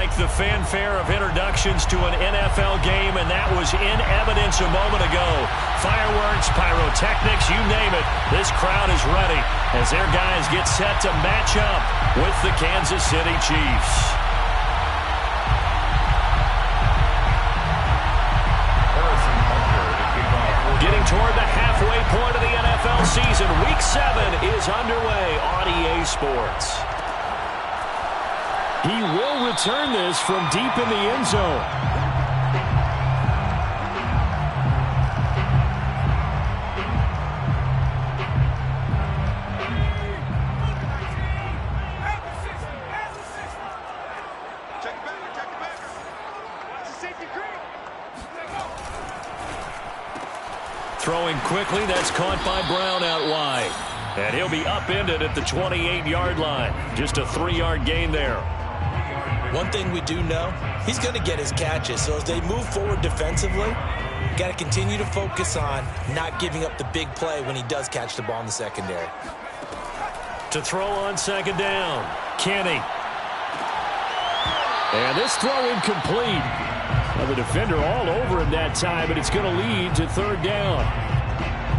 like the fanfare of introductions to an NFL game, and that was in evidence a moment ago. Fireworks, pyrotechnics, you name it. This crowd is ready as their guys get set to match up with the Kansas City Chiefs. Getting toward the halfway point of the NFL season, Week 7 is underway on EA Sports. He will return this from deep in the end zone. Throwing quickly, that's caught by Brown out wide. And he'll be upended at the 28-yard line. Just a 3-yard gain there. One thing we do know, he's going to get his catches. So as they move forward defensively, got to continue to focus on not giving up the big play when he does catch the ball in the secondary. To throw on second down, Kenny. And this throw incomplete. Well, the defender all over him that time, but it's going to lead to third down.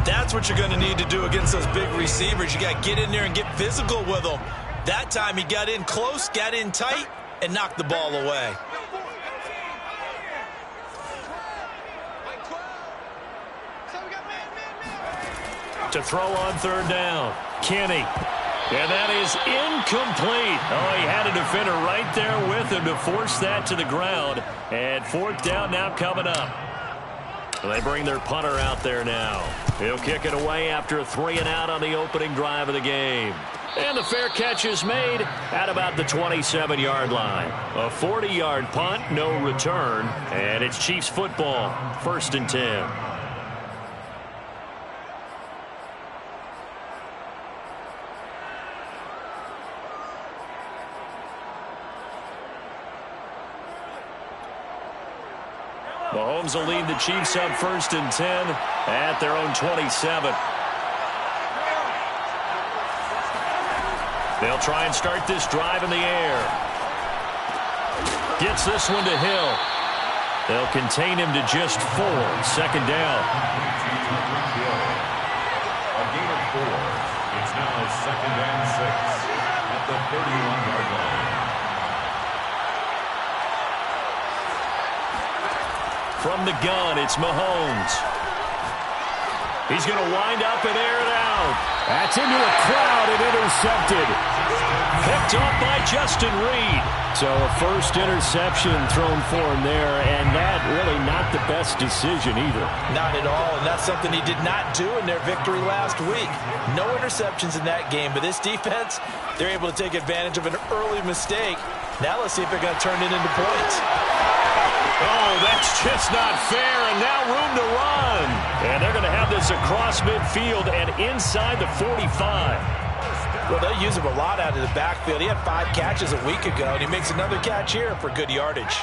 That's what you're going to need to do against those big receivers. You got to get in there and get physical with them. That time he got in close, got in tight, and knocked the ball away. To throw on third down, Kenny. And that is incomplete. Oh, he had a defender right there with him to force that to the ground. And fourth down now coming up. They bring their punter out there now. He'll kick it away after a 3-and-out on the opening drive of the game. And the fair catch is made at about the 27-yard line. A 40-yard punt, no return. And it's Chiefs football, 1st and 10. Mahomes will lead the Chiefs up 1st and 10 at their own 27. They'll try and start this drive in the air. Gets this one to Hill. They'll contain him to just 4. Second down. A gain of 4. It's now 2nd and 6 at the 31-yard line. From the gun, it's Mahomes. He's going to wind up and air it out. That's into a crowd and intercepted. Picked off by Justin Reed. So a first interception thrown for him there, and that really not the best decision either. Not at all, and that's something he did not do in their victory last week. No interceptions in that game, but this defense, they're able to take advantage of an early mistake. Now let's see if they're going to turn it into points. Oh, that's just not fair, and now room to run. And they're going to have this across midfield and inside the 45. Well, they'll use him a lot out of the backfield. He had 5 catches a week ago, and he makes another catch here for good yardage.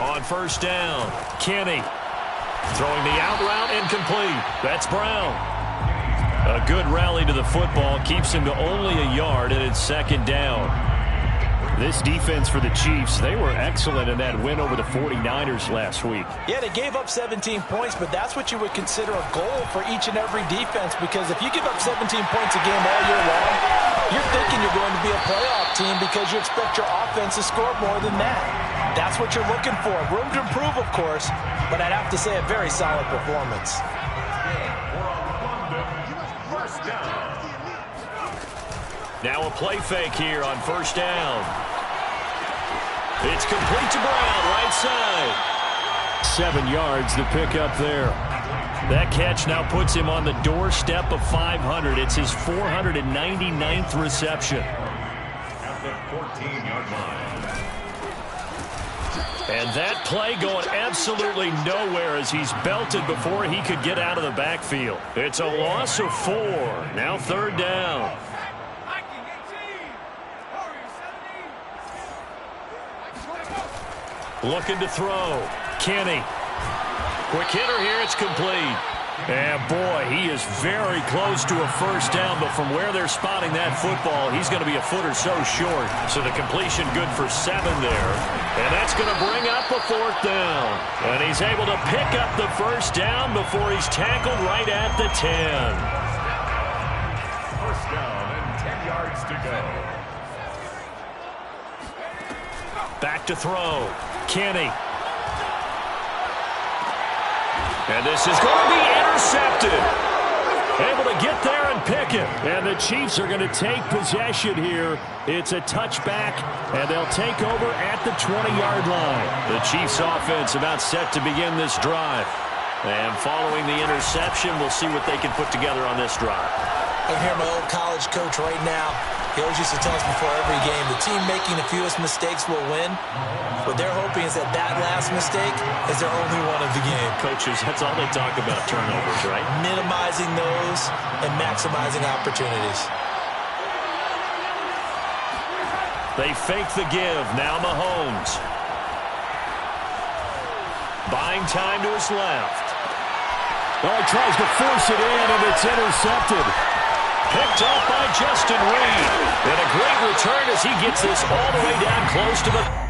On first down, Kenny. Throwing the out route incomplete. That's Brown. A good rally to the football keeps him to only a yard, and it's second down. This defense for the Chiefs, they were excellent in that win over the 49ers last week. Yeah, they gave up 17 points, but that's what you would consider a goal for each and every defense, because if you give up 17 points a game all year long, you're thinking you're going to be a playoff team because you expect your offense to score more than that. That's what you're looking for. Room to improve, of course, but I'd have to say a very solid performance. Now a play fake here on first down. It's complete to Brown, right side. 7 yards to pick up there. That catch now puts him on the doorstep of 500. It's his 499th reception. At the 14-yard line. And that play going absolutely nowhere as he's belted before he could get out of the backfield. It's a loss of 4. Now third down. Looking to throw. Kenny. Quick hitter here. It's complete. And boy, he is very close to a first down, but from where they're spotting that football, he's going to be a foot or so short. So the completion good for 7 there. And that's going to bring up a 4th down. And he's able to pick up the first down before he's tackled right at the 10. First down and 10 yards to go. Back to throw. Kenny. And this is going to be intercepted. Able to get there and pick it. And the Chiefs are going to take possession here. It's a touchback, and they'll take over at the 20-yard line. The Chiefs offense about set to begin this drive. And following the interception, we'll see what they can put together on this drive. I hear my old college coach right now. He always used to tell us before every game, the team making the fewest mistakes will win. What they're hoping is that that last mistake is their only one of the game. Coaches, that's all they talk about, turnovers, right? Minimizing those and maximizing opportunities. They fake the give. Now Mahomes. Buying time to his left. Oh, he tries to force it in, and it's intercepted. Picked up by Justin Reed. And a great return as he gets this all the way down close to the...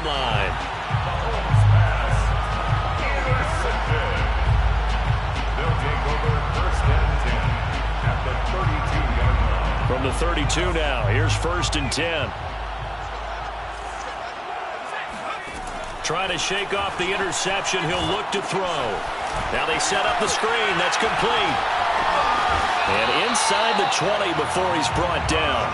line. Mahomes pass. Intercepted. They'll take over first and 10 at the 32-yard line. From the 32 now, here's 1st and 10. Trying to shake off the interception. He'll look to throw. Now they set up the screen. That's complete. And inside the 20 before he's brought down.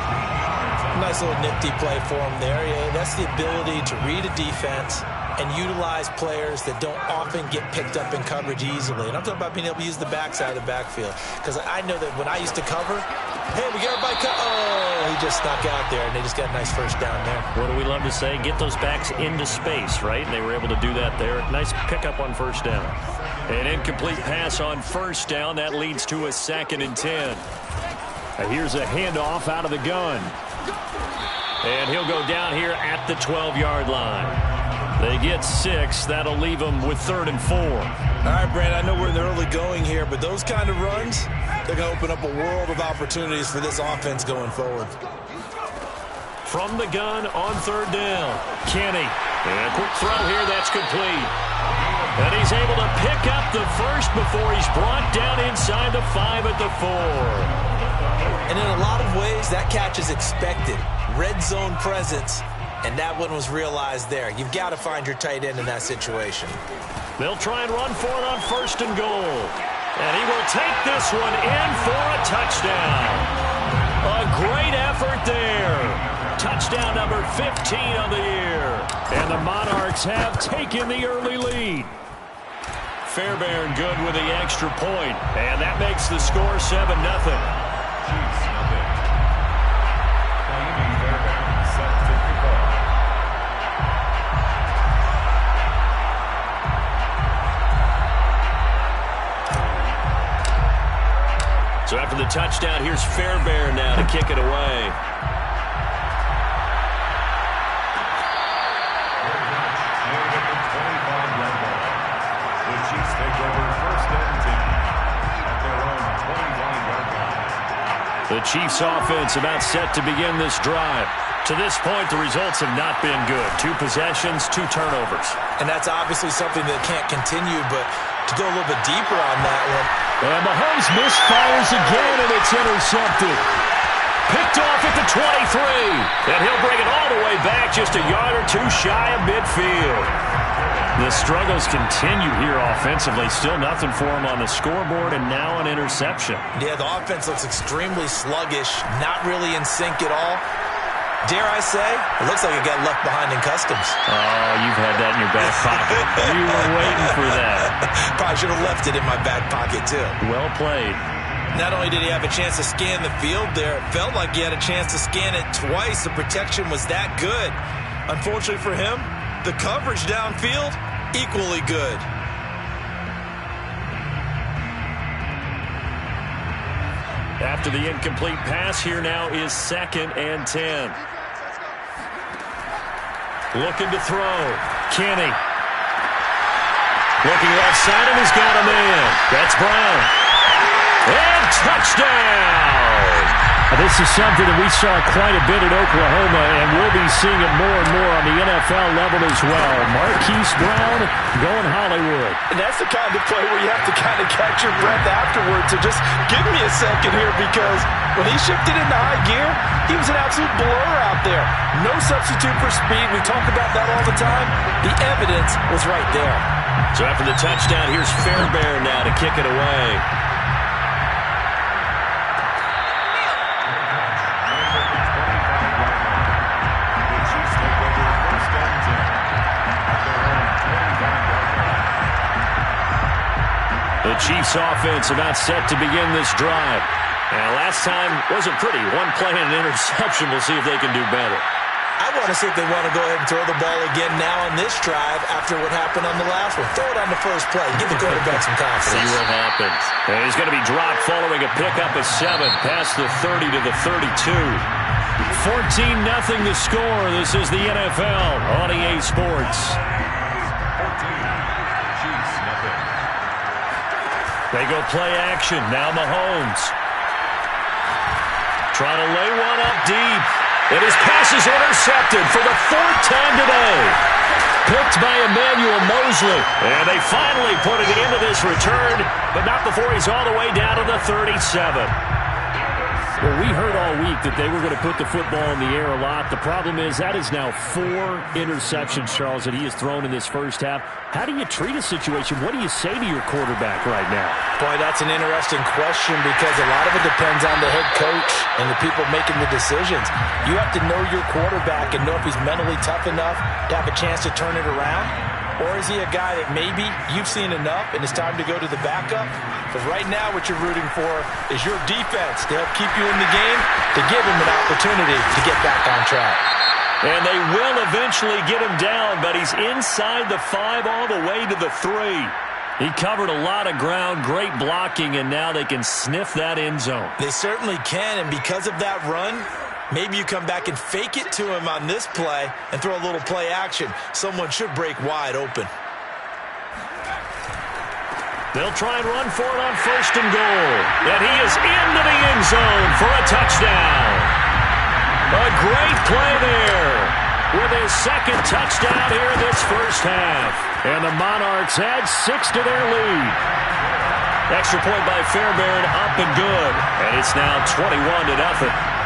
Nice little nifty play for him there. Yeah, that's the ability to read a defense and utilize players that don't often get picked up in coverage easily. And I'm talking about being able to use the backside of the backfield. Because I know that when I used to cover, hey, we got everybody oh, he just snuck out there, and they just got a nice first down there. What do we love to say? Get those backs into space, right? And they were able to do that there. Nice pickup on first down. An incomplete pass on first down. That leads to a 2nd and 10. Here's a handoff out of the gun. And he'll go down here at the 12-yard line. They get 6. That'll leave them with 3rd and 4. All right, Brand, I know we're in the early going here, but those kind of runs, they're going to open up a world of opportunities for this offense going forward. From the gun on 3rd down, Kenny. And a quick throw here, that's complete. And he's able to pick up the first before he's brought down inside the 5 at the 4. And in a lot of ways, that catch is expected. Red zone presence, and that one was realized there. You've got to find your tight end in that situation. They'll try and run for it on 1st and goal. And he will take this one in for a touchdown. A great effort there. Touchdown number 15 on the year. And the Monarchs have taken the early lead. Fairbairn good with the extra point. And that makes the score 7-0. So after the touchdown, here's Fairbairn now to kick it away. The Chiefs take over first and 10 at their own 21-yard line. The Chiefs offense about set to begin this drive. To this point, the results have not been good. 2 possessions, 2 turnovers. And that's obviously something that can't continue, but to go a little bit deeper on that one. And Mahomes misfires again, and it's intercepted. Picked off at the 23. And he'll bring it all the way back just a yard or 2 shy of midfield. The struggles continue here offensively. Still nothing for him on the scoreboard, and now an interception. Yeah, the offense looks extremely sluggish, not really in sync at all. Dare I say, it looks like it got left behind in customs. Oh, you've had that in your back pocket. You were waiting for that. Probably should have left it in my back pocket, too. Well played. Not only did he have a chance to scan the field there, it felt like he had a chance to scan it twice. The protection was that good. Unfortunately for him, the coverage downfield, equally good. After the incomplete pass, here now is 2nd and 10. Looking to throw. Kenny. Looking left side, and he's got a man. That's Brown. And touchdown! This is something that we saw quite a bit at Oklahoma, and we'll be seeing it more and more on the NFL level as well. Marquise Brown going Hollywood. And that's the kind of play where you have to kind of catch your breath afterwards. So just give me a second here, because when he shifted into high gear, he was an absolute blur out there. No substitute for speed. We talk about that all the time. The evidence was right there. So after the touchdown, here's Fairbairn now to kick it away. The Chiefs offense about set to begin this drive. And last time wasn't pretty. One play and an interception. We'll see if they can do better. I want to see if they want to go ahead and throw the ball again now on this drive after what happened on the last one. Throw it on the first play. Give the quarterback some confidence. See what happens. And he's going to be dropped following a pickup of 7 past the 30 to the 32. 14-0 the score. This is the NFL on EA Sports. They go play action. Now Mahomes. Trying to lay one up deep. And his pass is intercepted for the 4th time today. Picked by Emmanuel Mosley. And they finally put it into this return, but not before he's all the way down to the 37. Well, we heard all week that they were going to put the football in the air a lot. The problem is that is now 4 interceptions, Charles, that he has thrown in this first half. How do you treat a situation? What do you say to your quarterback right now? Boy, that's an interesting question, because a lot of it depends on the head coach and the people making the decisions. You have to know your quarterback and know if he's mentally tough enough to have a chance to turn it around. Or is he a guy that maybe you've seen enough and it's time to go to the backup? But right now what you're rooting for is your defense to help keep you in the game, to give him an opportunity to get back on track. And they will eventually get him down, but he's inside the 5 all the way to the 3. He covered a lot of ground, great blocking, and now they can sniff that end zone. They certainly can, and because of that run, maybe you come back and fake it to him on this play and throw a little play action. Someone should break wide open. They'll try and run for it on 1st and goal. And he is into the end zone for a touchdown. A great play there with his 2nd touchdown here in this first half. And the Monarchs add 6 to their lead. Extra point by Fairbairn, up and good. And it's now 21-0.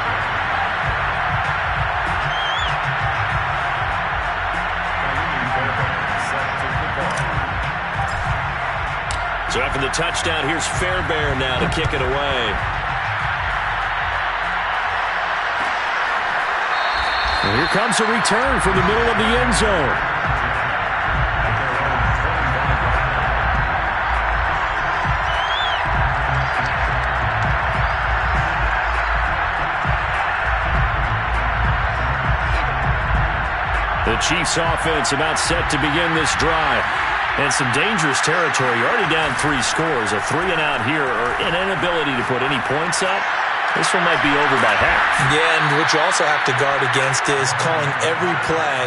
So after the touchdown, here's Fairbairn now to kick it away. And here comes a return from the middle of the end zone. The Chiefs offense about set to begin this drive. And some dangerous territory. You're already down 3 scores. A 3-and-out here, or an inability to put any points up. This one might be over by half. Yeah, and what you also have to guard against is calling every play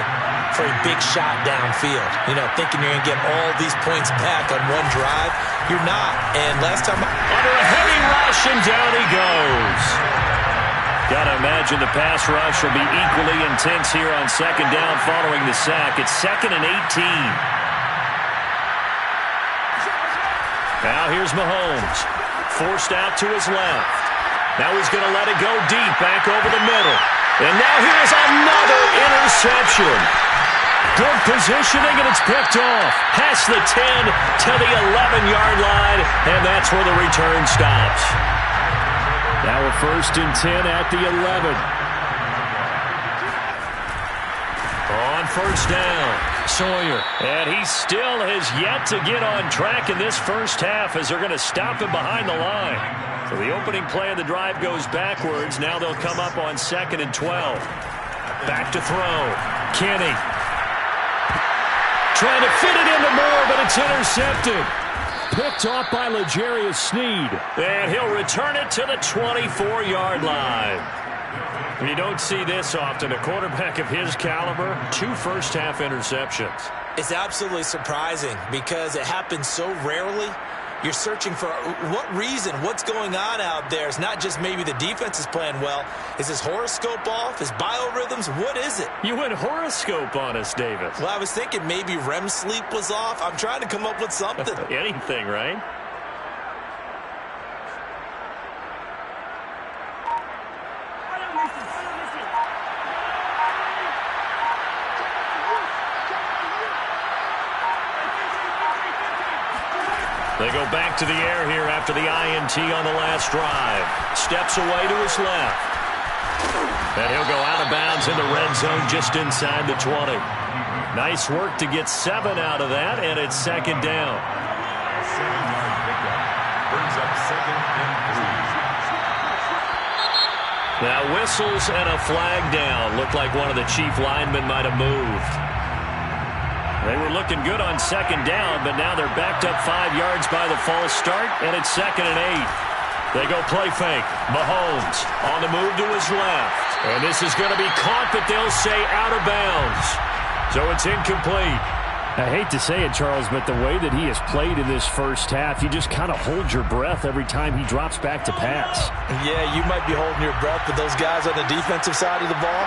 for a big shot downfield. You know, thinking you're going to get all these points back on one drive. You're not. And last time, under a heavy rush, and down he goes. Got to imagine the pass rush will be equally intense here on 2nd down following the sack. It's 2nd and 18. Now here's Mahomes. Forced out to his left. Now he's going to let it go deep, back over the middle. And now here's another interception. Good positioning, and it's picked off. Past the 10 to the 11-yard line, and that's where the return stops. Now a 1st and 10 at the 11. On first down, Sawyer. And he still has yet to get on track in this first half as they're going to stop him behind the line. So the opening play of the drive goes backwards. Now they'll come up on 2nd and 12. Back to throw. Kenny. Trying to fit it into Moore, but it's intercepted. Picked off by L'Jarius Sneed. And he'll return it to the 24-yard line. You don't see this often. A quarterback of his caliber, 2 first-half interceptions. It's absolutely surprising because it happens so rarely. You're searching for what reason, what's going on out there. It's not just maybe the defense is playing well. Is his horoscope off? His biorhythms? What is it? You went horoscope on us, Davis. Well, I was thinking maybe REM sleep was off. I'm trying to come up with something. Anything, right? They go back to the air here after the INT on the last drive. Steps away to his left. And he'll go out of bounds in the red zone just inside the 20. Nice work to get 7 out of that, and it's 2nd down. A 7-yard pickup brings up 2nd and 3. Now whistles and a flag down. Looked like one of the chief linemen might have moved. They were looking good on 2nd down, but now they're backed up 5 yards by the false start, and it's 2nd and 8. They go play fake. Mahomes on the move to his left. And this is going to be caught, but they'll say out of bounds. So it's incomplete. I hate to say it, Charles, but the way that he has played in this first half, you just kind of hold your breath every time he drops back to pass. Yeah, you might be holding your breath, but those guys on the defensive side of the ball,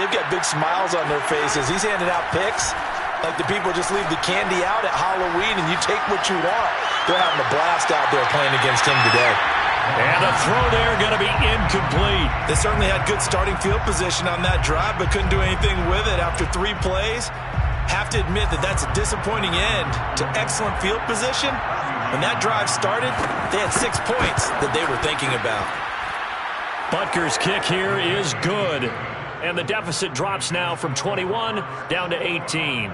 they've got big smiles on their faces. He's handing out picks like the people just leave the candy out at Halloween and you take what you want. They're having a blast out there playing against him today. And the throw there going to be incomplete. They certainly had good starting field position on that drive, but couldn't do anything with it after 3 plays. Have to admit that that's a disappointing end to excellent field position. When that drive started, they had 6 points that they were thinking about. Butker's kick here is good. And the deficit drops now from 21 down to 18.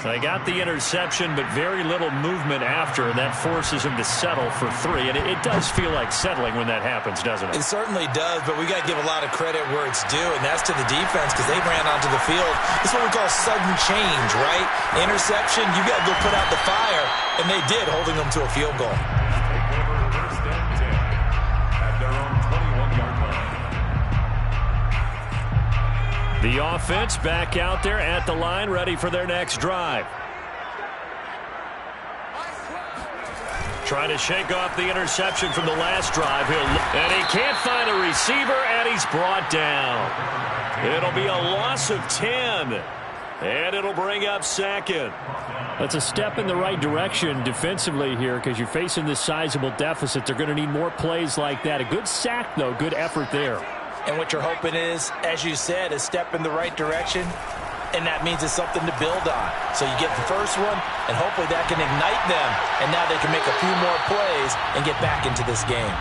They got the interception, but very little movement after, and that forces him to settle for 3. And it does feel like settling when that happens, doesn't it? It certainly does, but we got to give a lot of credit where it's due, and that's to the defense because they ran onto the field. This is what we call sudden change, right? Interception, you got to go put out the fire, and they did, holding them to a field goal. Take over 1st and 10 at their own 21-yard line. The offense back out there at the line, ready for their next drive. Trying to shake off the interception from the last drive. And he can't find a receiver, and he's brought down. It'll be a loss of 10, and it'll bring up 2nd. That's a step in the right direction defensively here because you're facing this sizable deficit. They're going to need more plays like that. A good sack, though. Good effort there. And what you're hoping is, as you said, a step in the right direction, and that means it's something to build on. So you get the first one, and hopefully that can ignite them, and now they can make a few more plays and get back into this game.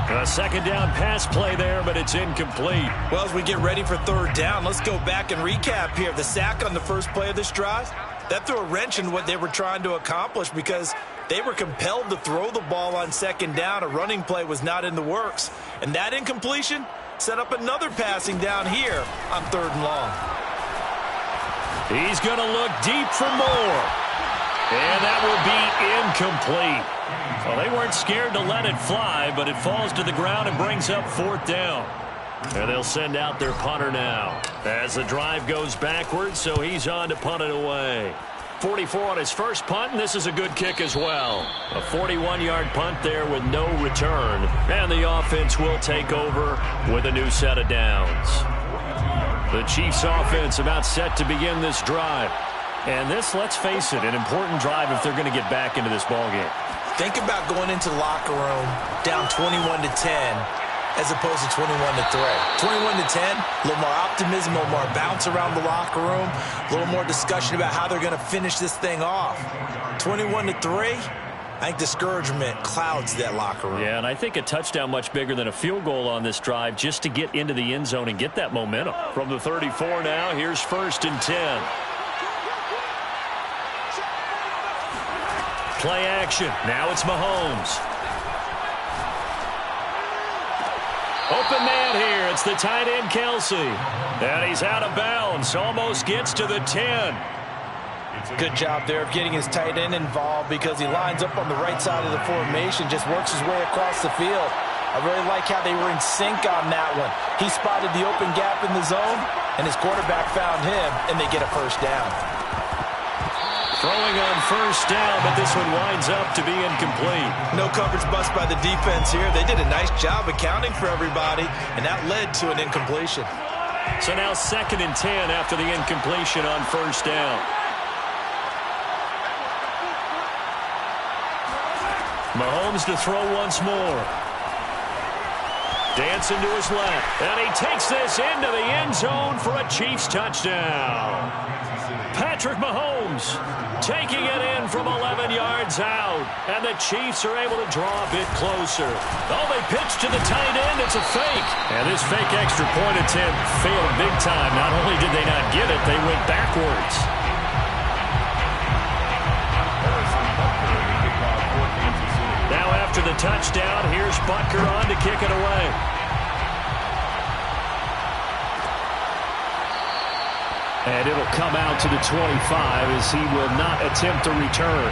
A 2nd down pass play there, but it's incomplete. Well, as we get ready for 3rd down, let's go back and recap here. The sack on the first play of this drive, that threw a wrench in what they were trying to accomplish because they were compelled to throw the ball on 2nd down. A running play was not in the works. And that incompletion set up another passing down here on 3rd and long. He's going to look deep for more. And that will be incomplete. Well, they weren't scared to let it fly, but it falls to the ground and brings up 4th down. And they'll send out their punter now as the drive goes backwards, so he's on to punt it away. 44 on his first punt, and this is a good kick as well. A 41-yard punt there with no return. And the offense will take over with a new set of downs. The Chiefs offense about set to begin this drive. And this, let's face it, an important drive if they're going to get back into this ballgame. Think about going into the locker room down 21-10 as opposed to 21-3. 21-10, a little more optimism, a little more bounce around the locker room, a little more discussion about how they're going to finish this thing off. 21-3, I think discouragement clouds that locker room. Yeah, and I think a touchdown much bigger than a field goal on this drive just to get into the end zone and get that momentum. From the 34 now, here's 1st and 10. Play action. Now it's Mahomes. Open man here. It's the tight end, Kelsey. And he's out of bounds. Almost gets to the 10. Good job there of getting his tight end involved because he lines up on the right side of the formation, just works his way across the field. I really like how they were in sync on that one. He spotted the open gap in the zone, and his quarterback found him, and they get a first down. Throwing on 1st down, but this one winds up to be incomplete. No coverage bust by the defense here. They did a nice job accounting for everybody, and that led to an incompletion. So now 2nd and 10 after the incompletion on 1st down. Mahomes to throw once more. Dancing to his left. And he takes this into the end zone for a Chiefs touchdown. Patrick Mahomes taking it in from 11 yards out. And the Chiefs are able to draw a bit closer. Oh, they pitch to the tight end. It's a fake. And this fake extra point attempt failed big time. Not only did they not get it, they went backwards. Now after the touchdown, here's Butker on to kick it away. And it'll come out to the 25 as he will not attempt to return.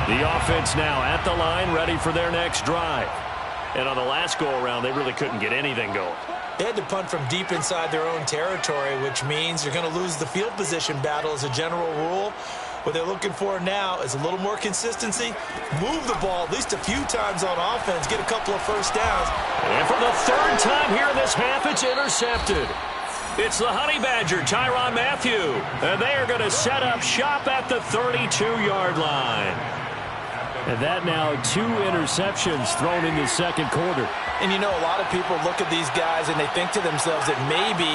The offense now at the line, ready for their next drive. And on the last go-around, they really couldn't get anything going. They had to punt from deep inside their own territory, which means you're going to lose the field position battle as a general rule. What they're looking for now is a little more consistency. Move the ball at least a few times on offense. Get a couple of first downs. And for the 3rd time here in this half, it's intercepted. It's the Honey Badger, Tyrann Mathieu. And they are going to set up shop at the 32-yard line. And that now 2 interceptions thrown in the 2nd quarter. And you know, a lot of people look at these guys and they think to themselves that maybe,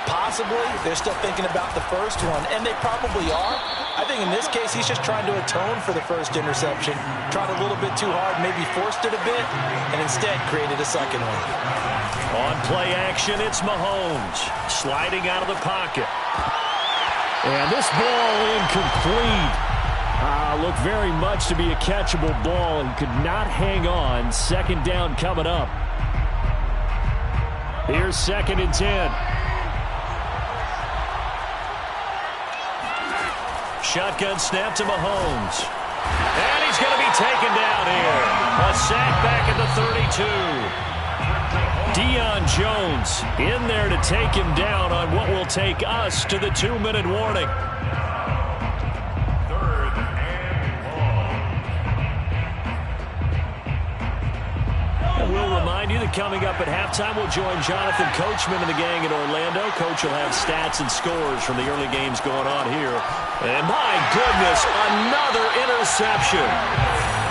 possibly, they're still thinking about the first one. And they probably are. I think in this case, he's just trying to atone for the first interception. Tried a little bit too hard, maybe forced it a bit, and instead created a second one. On play action, it's Mahomes. Sliding out of the pocket. And this ball incomplete. Looked very much to be a catchable ball and could not hang on. 2nd down coming up. Here's 2nd and 10. Shotgun snap to Mahomes. And he's going to be taken down here. A sack back at the 32. Deion Jones in there to take him down on what will take us to the 2-minute warning. 3rd and long. And we'll remind you that coming up at halftime, we'll join Jonathan Coachman and the gang in Orlando. Coach will have stats and scores from the early games going on here. And my goodness, another interception.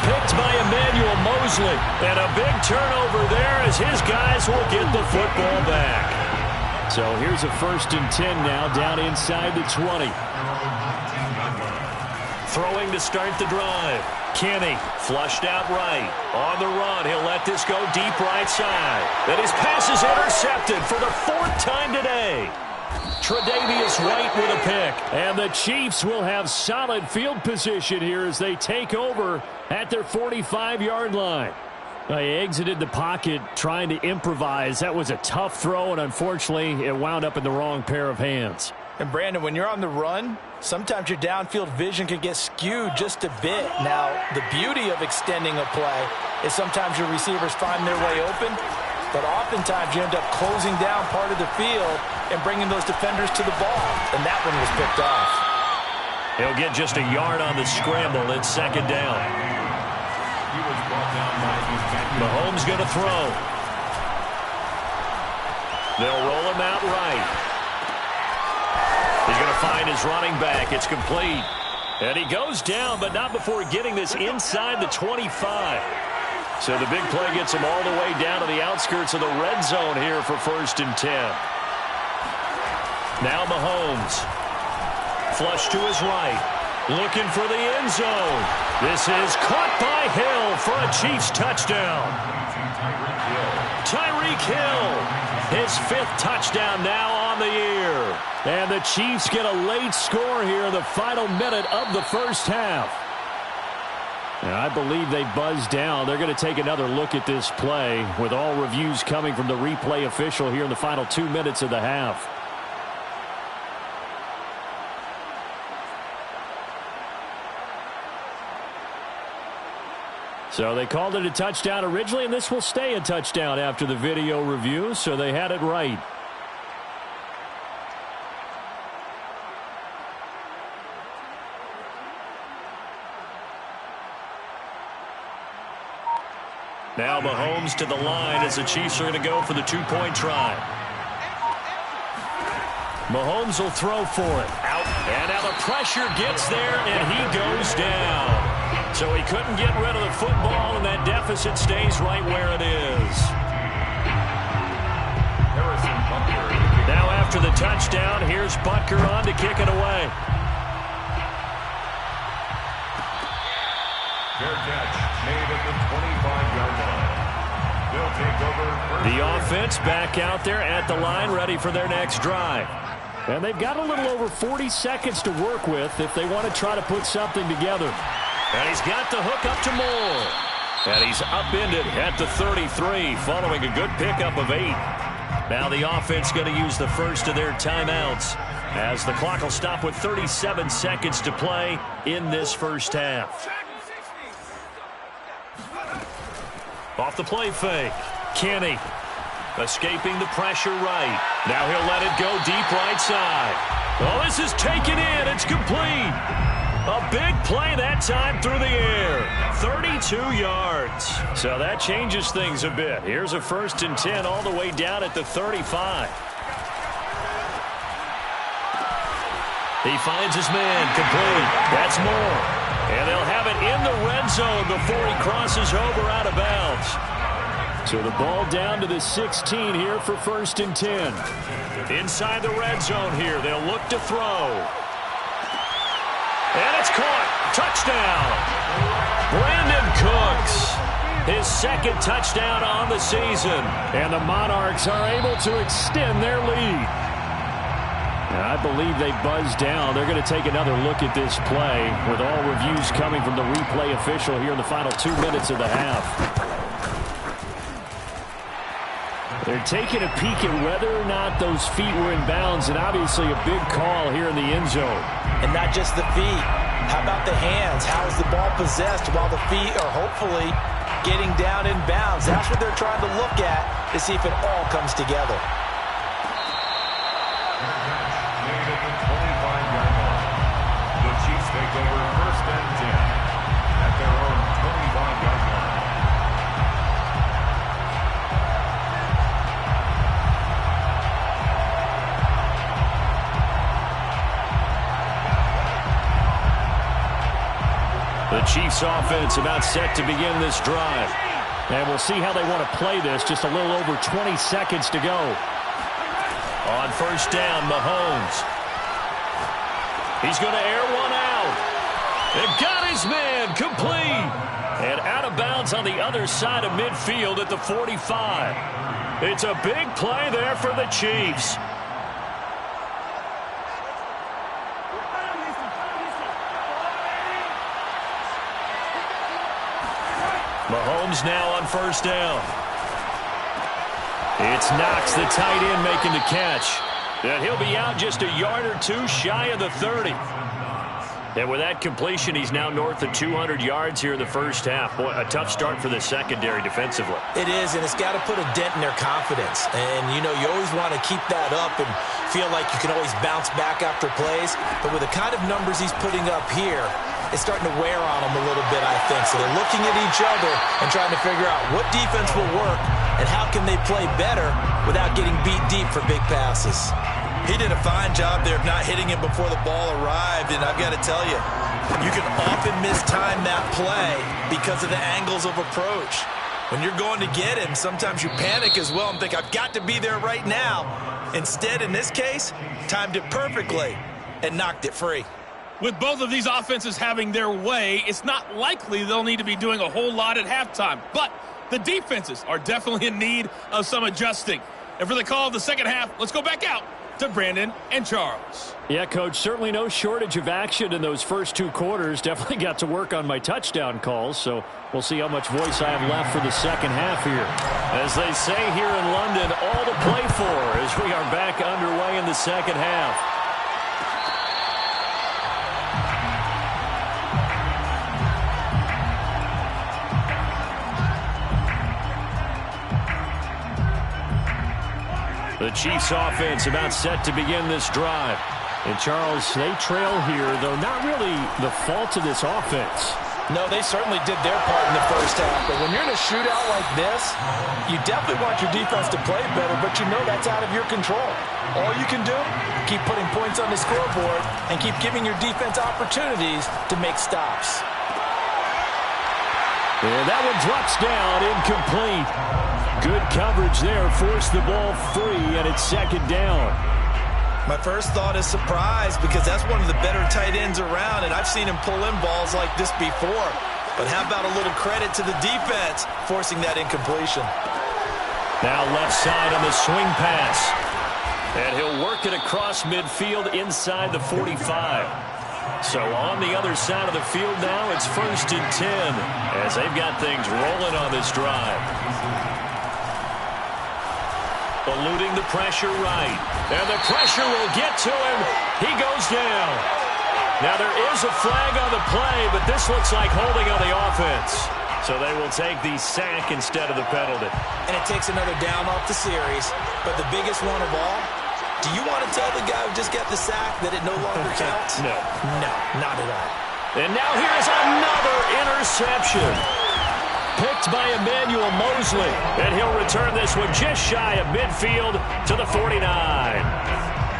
Picked by Emmanuel Mosley. And a big turnover there as his guys will get the football back. So here's a 1st and 10 now down inside the 20. Throwing to start the drive. Kenny flushed out right. On the run, he'll let this go deep right side. And his pass is intercepted for the 4th time today. Tre'Davious White with a pick. And the Chiefs will have solid field position here as they take over at their 45-yard line. They exited the pocket trying to improvise. That was a tough throw, and unfortunately, it wound up in the wrong pair of hands. And Brandon, when you're on the run, sometimes your downfield vision can get skewed just a bit. Now, the beauty of extending a play is sometimes your receivers find their way open, but oftentimes you end up closing down part of the field and bringing those defenders to the ball, and that one was picked off. He'll get just a yard on the scramble. It's 2nd down. Mahomes going to throw. They'll roll him out right. He's going to find his running back. It's complete. And he goes down, but not before getting this inside the 25. So the big play gets him all the way down to the outskirts of the red zone here for 1st and 10. Now Mahomes. Flush to his right. Looking for the end zone. This is caught by Hill for a Chiefs touchdown. Tyreek Hill, his 5th touchdown now on the year. And the Chiefs get a late score here in the final minute of the first half. And I believe they buzzed down. They're going to take another look at this play with all reviews coming from the replay official here in the final 2 minutes of the half. So they called it a touchdown originally, and this will stay a touchdown after the video review, so they had it right. Now Mahomes to the line as the Chiefs are going to go for the 2-point try. Mahomes will throw for it. Out. And now the pressure gets there, and he goes down. So he couldn't get rid of the football, and that deficit stays right where it is. Now after the touchdown, here's Butker on to kick it away. Fair catch made at the 25-yard line. They'll take over. The offense back out there at the line, ready for their next drive. And they've got a little over 40 seconds to work with if they want to try to put something together. And he's got the hook up to Moore. And he's upended at the 33 following a good pickup of 8. Now the offense going to use the first of their timeouts as the clock will stop with 37 seconds to play in this first half. Off the play fake. Kenny escaping the pressure right. Now he'll let it go deep right side. Oh, this is taken in. It's complete. A big play that time through the air. 32 yards. So that changes things a bit. Here's a 1st and 10 all the way down at the 35. He finds his man complete. That's Moore. And they'll have it in the red zone before he crosses over out of bounds. So the ball down to the 16 here for 1st and 10. Inside the red zone here. They'll look to throw. And it's caught. Touchdown. Brandon Cooks. His 2nd touchdown on the season. And the Monarchs are able to extend their lead. And I believe they buzzed down. They're going to take another look at this play with all reviews coming from the replay official here in the final 2 minutes of the half. They're taking a peek at whether or not those feet were in bounds, and obviously a big call here in the end zone. And not just the feet. How about the hands? How is the ball possessed while the feet are hopefully getting down in bounds? That's what they're trying to look at to see if it all comes together. Made at the 25-yard line. The Chiefs take over 1st and 10 at their own 25-yard line. The Chiefs offense about set to begin this drive. And we'll see how they want to play this. Just a little over 20 seconds to go. On 1st down, Mahomes. He's going to air one out. And got his man complete. And out of bounds on the other side of midfield at the 45. It's a big play there for the Chiefs. Mahomes now on 1st down. It's Knox, the tight end, making the catch. And he'll be out just a yard or two shy of the 30. And with that completion, he's now north of 200 yards here in the first half. Boy, a tough start for the secondary defensively. It is, and it's got to put a dent in their confidence. And, you know, you always want to keep that up and feel like you can always bounce back after plays. But with the kind of numbers he's putting up here, it's starting to wear on them a little bit, I think. So they're looking at each other and trying to figure out what defense will work and how can they play better without getting beat deep for big passes. He did a fine job there of not hitting him before the ball arrived, and I've got to tell you, you can often mistime that play because of the angles of approach. When you're going to get him, sometimes you panic as well and think, I've got to be there right now. Instead, in this case, timed it perfectly and knocked it free. With both of these offenses having their way, it's not likely they'll need to be doing a whole lot at halftime. But the defenses are definitely in need of some adjusting. And for the call of the second half, let's go back out to Brandon and Charles. Yeah, Coach, certainly no shortage of action in those first 2 quarters. Definitely got to work on my touchdown calls, so we'll see how much voice I have left for the second half here. As they say here in London, all to play for as we are back underway in the second half. The Chiefs offense about set to begin this drive. And Charles, they trail here, though not really the fault of this offense. No, they certainly did their part in the first half. But when you're in a shootout like this, you definitely want your defense to play better, but you know that's out of your control. All you can do, keep putting points on the scoreboard and keep giving your defense opportunities to make stops. And that one drops down, incomplete. Good coverage there, forced the ball free, and it's second down. My first thought is surprise because that's one of the better tight ends around, and I've seen him pull in balls like this before. But how about a little credit to the defense forcing that incompletion? Now left side on the swing pass. And he'll work it across midfield inside the 45. So on the other side of the field now, it's 1st and 10 as they've got things rolling on this drive. Eluding the pressure right. And the pressure will get to him. He goes down. Now there is a flag on the play, but this looks like holding on the offense. So they will take the sack instead of the penalty. And it takes another down off the series. But the biggest one of all, do you want to tell the guy who just got the sack that it no longer counts? No. No, not at all. And now here's another interception. Picked by Emmanuel Mosley. And he'll return this one just shy of midfield to the 49.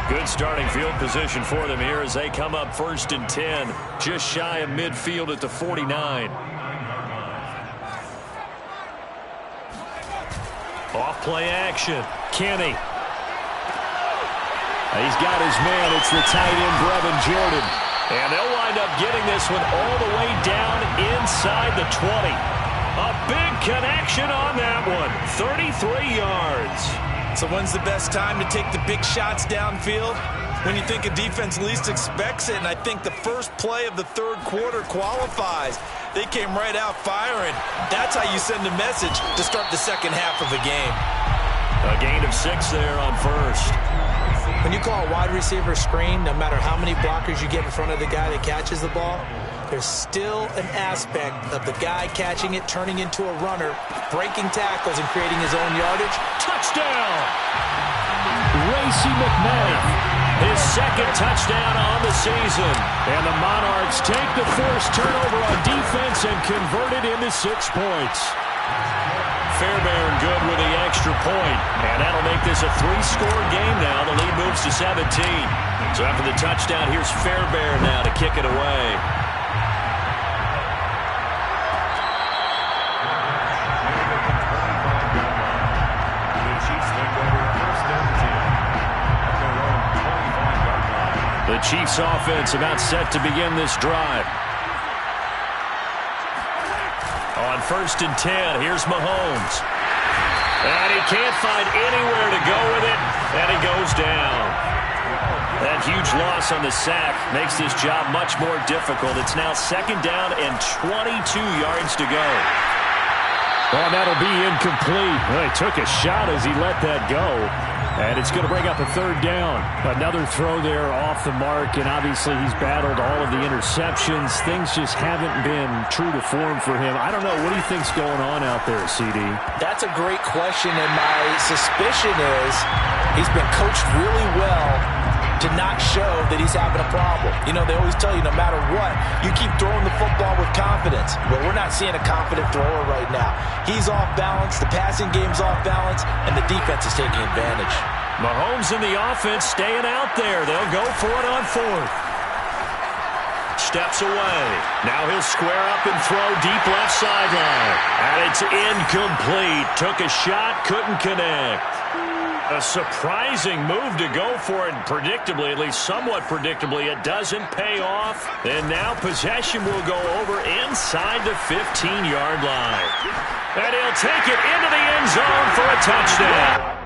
Good starting field position for them here as they come up 1st and 10. Just shy of midfield at the 49. Off play action. Kenny. He's got his man. It's the tight end, Brevin Jordan. And they'll wind up getting this one all the way down inside the 20. A big connection on that one. 33 yards. So when's the best time to take the big shots downfield? When you think a defense least expects it, and I think the first play of the third quarter qualifies. They came right out firing. That's how you send a message to start the second half of a game. A gain of 6 there on 1st. When you call a wide receiver screen, no matter how many blockers you get in front of the guy that catches the ball, there's still an aspect of the guy catching it, turning into a runner, breaking tackles, and creating his own yardage. Touchdown! Racey McMahon, his second touchdown on the season. And the Monarchs take the forced turnover on defense and convert it into 6 points. Fairbairn good with the extra point. And that'll make this a 3-score game now. The lead moves to 17. So after the touchdown, here's Fairbairn now to kick it away. The Chiefs offense about set to begin this drive. On 1st and 10, here's Mahomes. And he can't find anywhere to go with it, and he goes down. That huge loss on the sack makes this job much more difficult. It's now 2nd down and 22 yards to go. Well, that'll be incomplete. Well, he took a shot as he let that go. And it's going to bring up a 3rd down. Another throw there off the mark, and obviously he's battled all of the interceptions. Things just haven't been true to form for him. I don't know. What do you think's going on out there, CD? That's a great question, and my suspicion is he's been coached really well to not show that he's having a problem. You know, they always tell you no matter what, you keep throwing the football with confidence. Well, we're not seeing a confident thrower right now. He's off balance, the passing game's off balance, and the defense is taking advantage. Mahomes and the offense staying out there. They'll go for it on 4th. Steps away. Now he'll square up and throw deep left sideline. And it's incomplete. Took a shot, couldn't connect. A surprising move to go for it predictably, at least somewhat predictably. It doesn't pay off. And now possession will go over inside the 15-yard line. And he'll take it into the end zone for a touchdown.